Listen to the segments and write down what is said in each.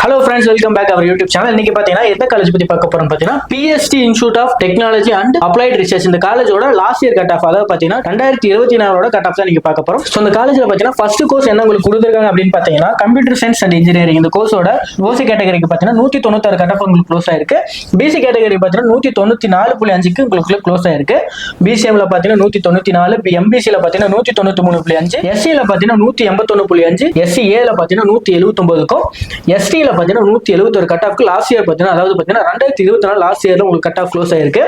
Hello friends, welcome back our YouTube channel. இன்னைக்கு பாத்தீங்கன்னா எந்த காலேஜ் பத்தி பார்க்க போறோம் பாத்தீங்கன்னா PST Institute of Technology and Applied Research. இந்த காலேஜோட லாஸ்ட் இயர் கட் ஆஃப், அதாவது பாத்தீங்கன்னா 2024 கட் ஆஃப் தான் நீங்க பார்க்க போறோம். சோ இந்த காலேஜ்ல பாத்தீங்கன்னா ஃபர்ஸ்ட் கோர்ஸ் என்ன உங்களுக்கு கொடுத்திருக்காங்க அப்படின்னு பாத்தீங்கன்னா கம்ப்யூட்டர் சயின்ஸ் அண்ட் இன்ஜினியரிங். இந்த கோர்ஸோட ஓசி கேட்டகரிக்கு பாத்தீங்கன்னா 196 கட் ஆஃப் உங்களுக்கு க்ளோஸ் ஆயிருக்கு. பிசி கேட்டகரி பாத்தீங்கன்னா 194.5க்கு உங்களுக்கு க்ளோஸ் ஆயிருக்கு. பிசிஎம்ல பாத்தீங்கன்னா 194, எம்பிசில பாத்தீங்கன்னா 193.5, எஸ்சில பாத்தீங்கன்னா 181.5, எஸ்சிஏல பாத்தீங்கன்னா 179க்கும், எஸ்டில பாத்தீங்கன்னா 171 கட் ஆஃப்க்கு லாஸ்ட் இயர் பாத்தீங்கன்னா, அதாவது பாத்தீங்கன்னா 2024 லாஸ்ட் இயர்ல உங்களுக்கு கட் ஆஃப் க்ளோஸ் ஆயிருக்கு.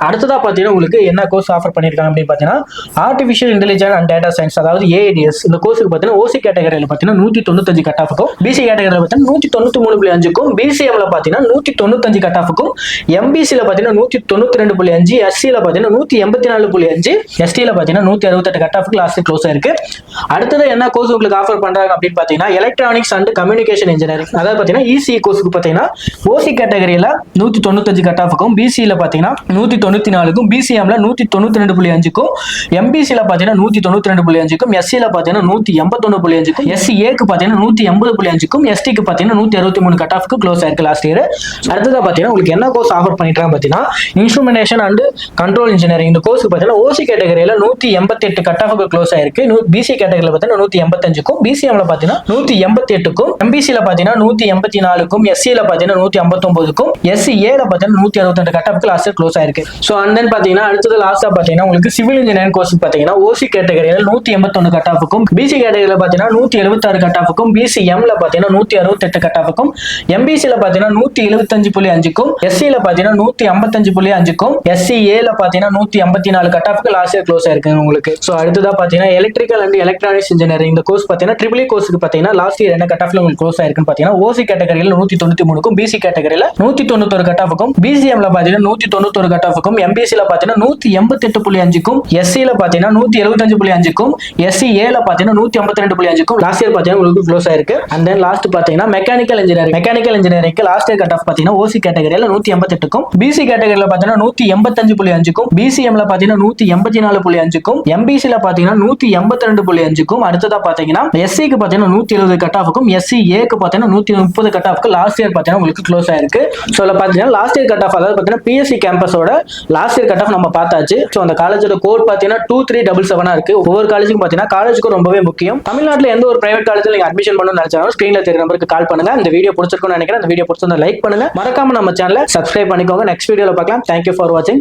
அடுத்ததா பாத்தீங்கன்னா உங்களுக்கு என்ன கோர்ஸ் ஆஃபர் பண்ணிருக்காங்க அப்படின்னு பாத்தீங்கன்னா artificial intelligence and data science, அதாவது ஏஐடிஎஸ். இந்த கோர்ஸுக்கு பாத்தீங்கன்னா ஓசி கேட்டகரியில பாத்தீங்கன்னா 195 கட் ஆஃப்க்கும், பிசி கேட்டகரியில பாத்தீங்கன்னா 193.5க்கும், பிசிஎம்ல பாத்தீங்கன்னா 195 கட் ஆஃப்க்கும், எம்பிசில பாத்தீங்கன்னா 192.5, எஸ்சில பாத்தீங்கன்னா 184.5, எஸ்டில பாத்தீங்கன்னா 168 கட் ஆஃப்க்கு லாஸ்ட் க்ளோஸ் ஆயிருக்கு. அடுத்தது என்ன கோர்ஸ் உங்களுக்கு ஆஃபர் பண்றாங்க அப்படின்னு பாத்தீங்கன்னா எலக்ட்ரானிக்ஸ் அண்ட் கம்யூனிகேஷன் இன்ஜினியரிங், அதாவது பாத்தீங்கன்னா இசி கோர்ஸுக்கு பாத்தீங்கன்னா ஓசி கேட்டகரியில 195 கட் ஆஃப்க்கும், பிசில பாத்தீங்கன்னா 194க்கும், பிசிஎம்ல 192.5க்கும், எம்பிசில பாத்தீங்கன்னா 192.5க்கும், எஸ்சில பாத்தீங்கன்னா 181.5க்கும், எஸ்சிஏக்கு பாத்தீங்கன்னா 180.5க்கும், எஸ்டிக்கு பாத்தீங்கன்னா 163 கட் ஆஃப்க்கு க்ளோஸ் ஆயிருக்கு லாஸ்ட் இயர். அடுத்ததா பாத்தீங்கன்னா உங்களுக்கு என்ன கோர்ஸ் ஆஃபர் பண்ணிருக்காங்க பாத்தீங்கன்னா இன்ஸ்ட்ருமெண்டேஷன் அண்ட் கண்ட்ரோல் இன்ஜினியரிங். இந்த கோர்ஸுக்கு பாத்தீங்கன்னா ஓசி கேட்டகரியில 188 கட் ஆஃப்க்கு க்ளோஸ் ஆயிருக்கு. பிசி கேட்டகரியில பாத்தீங்கன்னா 185க்கும், பிசிஎம்ல பாத்தீங்கன்னா 188க்கும், எம்பிசில பாத்தீங்கன்னா 184க்கும், எஸ்சில பாத்தீங்கன்னா 159க்கும், எஸ்சிஏல பாத்தீங்கன்னா 162 கட் ஆஃப்க்கு லாஸ்ட் க்ளோஸ் ஆயிருக்கு. சோ அண்ட் தென் பாத்தீங்கன்னா அடுத்தது லாஸ்டா பாத்தீங்கன்னா உங்களுக்கு சிவில் இன்ஜினியரிங் கோர்ஸ் பாத்தீங்கன்னா ஓசி கேட்டகரியில 181 கட் ஆஃப்க்கும், பிசி கேட்டகரியில பாத்தீங்கன்னா 176 கட் ஆஃப்க்கும், பிசிஎம்ல பாத்தீங்கன்னா 168 கட் ஆஃப்க்கும், எம்பிசில பாத்தீங்கன்னா 175.5க்கும், எஸ்சில பாத்தீங்கன்னா 155.5க்கும், எஸ்சிஏல பாத்தீங்கன்னா 184 கட் ஆஃப்க்கு லாஸ்ட் இயர் க்ளோஸ் ஆயிருக்கு உங்களுக்கு. சோ அடுத்ததா பாத்தீங்கன்னா எலக்ட்ரிக்கல் அண்ட் எலக்ட்ரானிக்ஸ் இன்ஜினியரிங். இந்த கோர்ஸ் பாத்தீங்கன்னா ட்ரிபிள் கோர்ஸ்க்கு பாத்தீங்கன்னா லாஸ்ட் இயர் என்ன கட் ஆஃப்ல உங்களுக்கு க்ளோஸ் ஆயிருக்குன்னு பாத்தீங்கன்னா ஓசி கேட்டகரியில 193க்கும், பிசி கேட்டகரியில 191 கட் ஆஃப்க்கும், பிசிஎம்ல பாத்தீங்கன்னா 191 கட் ஆஃப்க்கும், எம்பிசில பாத்தீங்கன்னா 188.5க்கும், எஸ்சில பாத்தீங்கன்னா 175.5க்கும், எஸ்சிஏல பாத்தீங்கன்னா 152.5க்கும் லாஸ்ட் இயர் பாத்தீங்கன்னா உங்களுக்கு க்ளோஸ் ஆயிருக்கு. அண்ட் தென் லாஸ்ட் பாத்தீங்கன்னா mechanical engineering last year cut of பாத்தீங்கன்னா ஓசி கேட்டகரியில 188க்கும், பிசி கேட்டகரியில பாத்தீங்கன்னா 185.5க்கும், பிசிஎம்ல பாத்தீங்கன்னா 184.5க்கும், எம்பிசில பாத்தீங்கன்னா 182.5க்கும், அடுத்ததா பாத்தீங்கன்னா எஸ்சிக்கு பாத்தீங்கன்னா 170 கட் ஆஃப்க்கும், எஸ்சிஏக்கு பாத்தீங்கன்னா 130 கட் ஆஃப்க்கு லாஸ்ட் இயர் பாத்தீங்கன்னா உங்களுக்கு க்ளோஸ் ஆயிருக்கு. சோ பாத்தீங்கன்னா லாஸ்ட் இயர் கட் ஆஃப், அதாவது பாத்தீங்கன்னா பிஎஸ்சி கேம்பஸோட லாஸ்ட் இயர் கட் ஆஃப் நம்ம பார்த்தாச்சு. சோ அந்த காலேஜோட கோட் பாத்தீங்கன்னா 2377 இருக்கு. ஒவ்வொரு காலேஜுக்கும் பாத்தீங்கன்னா காலேஜுக்கு ரொம்பவே முக்கியம். தமிழ்நாட்டுல எந்த ஒரு பிரைவேட் காலேஜ்ல நீங்க அட்மிஷன் பண்ணணும்னு நினைச்சாலும் ஸ்கிரீன்ல தெரிய நம்பருக்கு கால் பண்ணுங்க. இந்த வீடியோ பிடிச்சிருக்கும்னு நினைக்கிறேன். இந்த வீடியோ பிடிச்சிருந்தா லைக் பண்ணுங்க, மறக்காம நம்ம சேனலை சப்ஸ்கிரைப் பண்ணிக்கோங்க. நெக்ஸ்ட் வீடியோல பார்க்கலாம். Thank you for watching.